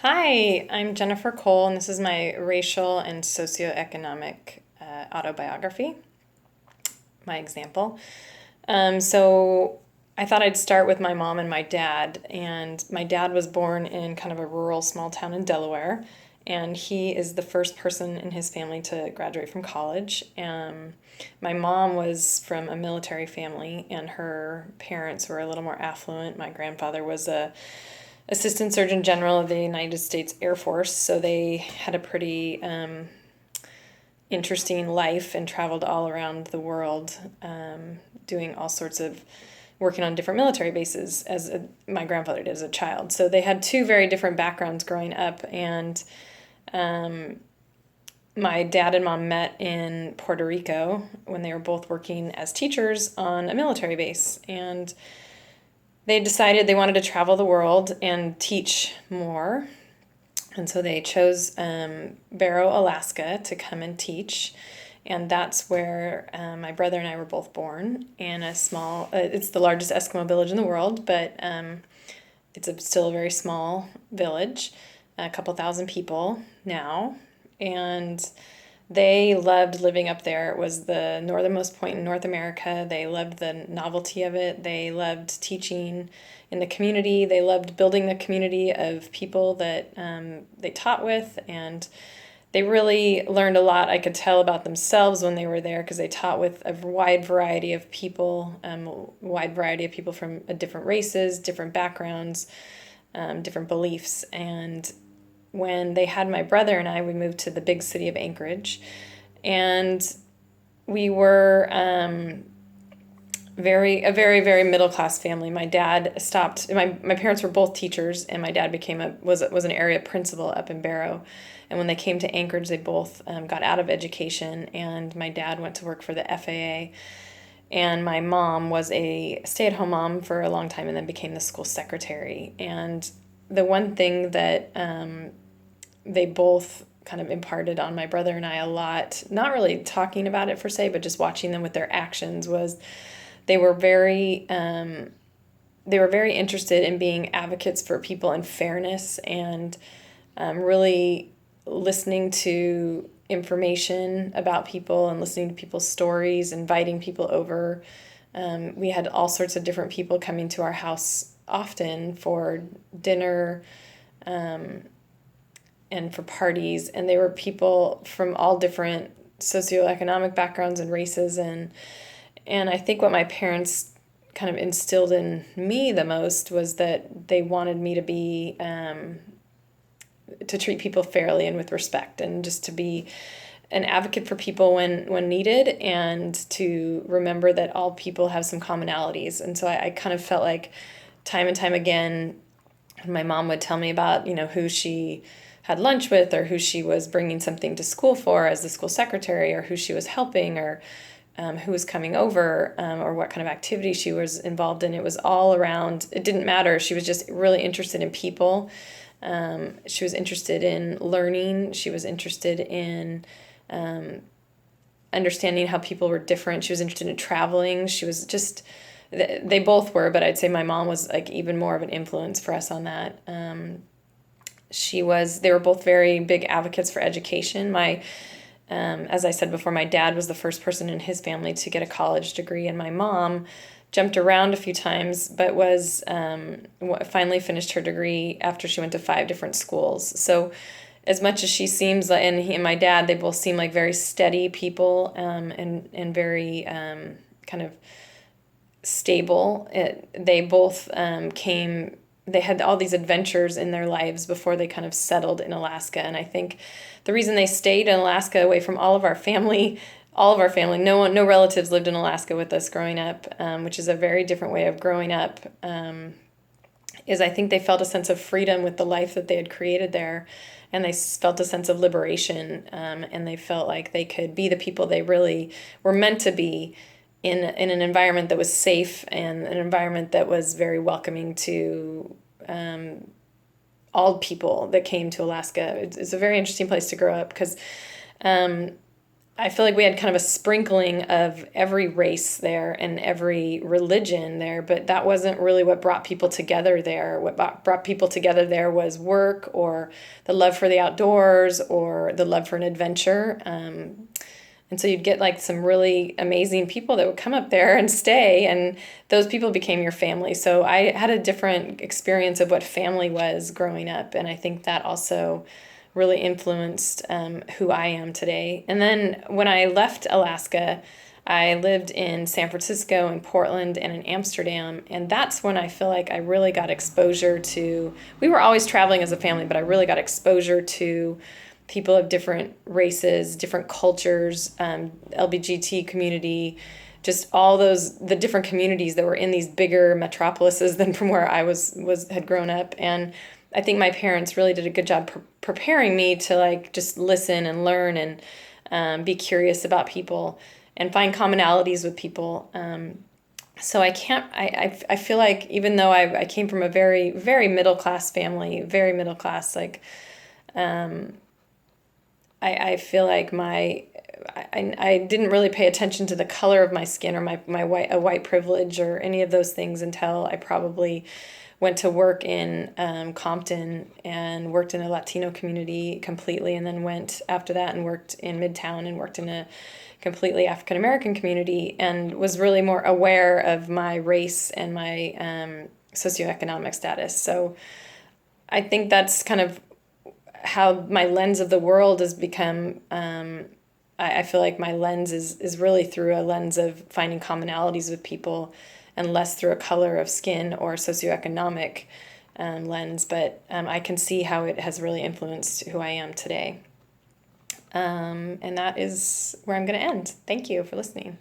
Hi, I'm Jennifer Cole, and this is my racial and socioeconomic autobiography, my example. So I thought I'd start with my mom and my dad. And my dad was born in kind of a rural small town in Delaware, and he is the first person in his family to graduate from college. My mom was from a military family, and her parents were a little more affluent. My grandfather was a Assistant Surgeon General of the United States Air Force, so they had a pretty interesting life and traveled all around the world, doing all sorts of working on different military bases my grandfather did as a child. So they had two very different backgrounds growing up, and my dad and mom met in Puerto Rico when they were both working as teachers on a military base, and they decided they wanted to travel the world and teach more. And so they chose Barrow, Alaska to come and teach. And that's where my brother and I were both born in a small, it's the largest Eskimo village in the world, but still a very small village, a couple thousand people now. And they loved living up there. It was the northernmost point in North America. They loved the novelty of it. They loved teaching in the community. They loved building the community of people that they taught with. And they really learned a lot, I could tell, about themselves when they were there, because they taught with a wide variety of people, from different races, different backgrounds, different beliefs. And when they had my brother and I, we moved to the big city of Anchorage, and we were a very, very middle class family. My dad stopped. My parents were both teachers, and my dad was an area principal up in Barrow. And when they came to Anchorage, they both got out of education, and my dad went to work for the FAA. And my mom was a stay-at-home mom for a long time, and then became the school secretary. And the one thing that they both kind of imparted on my brother and I a lot, not really talking about it per se, but just watching them with their actions, was they were very interested in being advocates for people and fairness, and really listening to information about people and listening to people's stories, inviting people over. We had all sorts of different people coming to our house often for dinner and for parties, and they were people from all different socioeconomic backgrounds and races, and I think what my parents kind of instilled in me the most was that they wanted me to be to treat people fairly and with respect, and just to be an advocate for people when needed, and to remember that all people have some commonalities. And so I kind of felt like time and time again, my mom would tell me about, who she had lunch with, or who she was bringing something to school for as the school secretary, or who she was helping, or who was coming over, or what kind of activity she was involved in. It was all around, it didn't matter. She was just really interested in people. She was interested in learning. She was interested in understanding how people were different. She was interested in traveling. She was just, they both were, but I'd say my mom was like even more of an influence for us on that. They were both very big advocates for education. As I said before, my dad was the first person in his family to get a college degree, and my mom jumped around a few times, but was finally finished her degree after she went to 5 different schools. So as much as she seems like, and he and my dad, they both seem like very steady people, and very kind of stable. They both they had all these adventures in their lives before they kind of settled in Alaska. And I think the reason they stayed in Alaska away from all of our family, no relatives lived in Alaska with us growing up, which is a very different way of growing up, is I think they felt a sense of freedom with the life that they had created there. And they felt a sense of liberation, and they felt like they could be the people they really were meant to be in an environment that was safe, and an environment that was very welcoming to all people that came to Alaska. It's a very interesting place to grow up, because I feel like we had kind of a sprinkling of every race there and every religion there, but that wasn't really what brought people together there. What brought people together there was work or the love for the outdoors or the love for an adventure. And so you'd get like some really amazing people that would come up there and stay, and those people became your family. So I had a different experience of what family was growing up, and I think that also really influenced who I am today. And then when I left Alaska, I lived in San Francisco and Portland and in Amsterdam, and that's when I feel like I really got exposure to, we were always traveling as a family, but I really got exposure to people of different races, different cultures, LGBT community, just all the different communities that were in these bigger metropolises than from where I had grown up. And I think my parents really did a good job preparing me to like just listen and learn and be curious about people and find commonalities with people. So I feel like even though I came from a very, very middle class family, very middle class, like, I feel like I didn't really pay attention to the color of my skin or my white privilege or any of those things until I probably went to work in Compton and worked in a Latino community completely, and then went after that and worked in Midtown and worked in a completely African American community, and was really more aware of my race and my socioeconomic status. So I think that's kind of how my lens of the world has become. I feel like my lens is really through a lens of finding commonalities with people and less through a color of skin or socioeconomic lens. But I can see how it has really influenced who I am today. And that is where I'm going to end. Thank you for listening.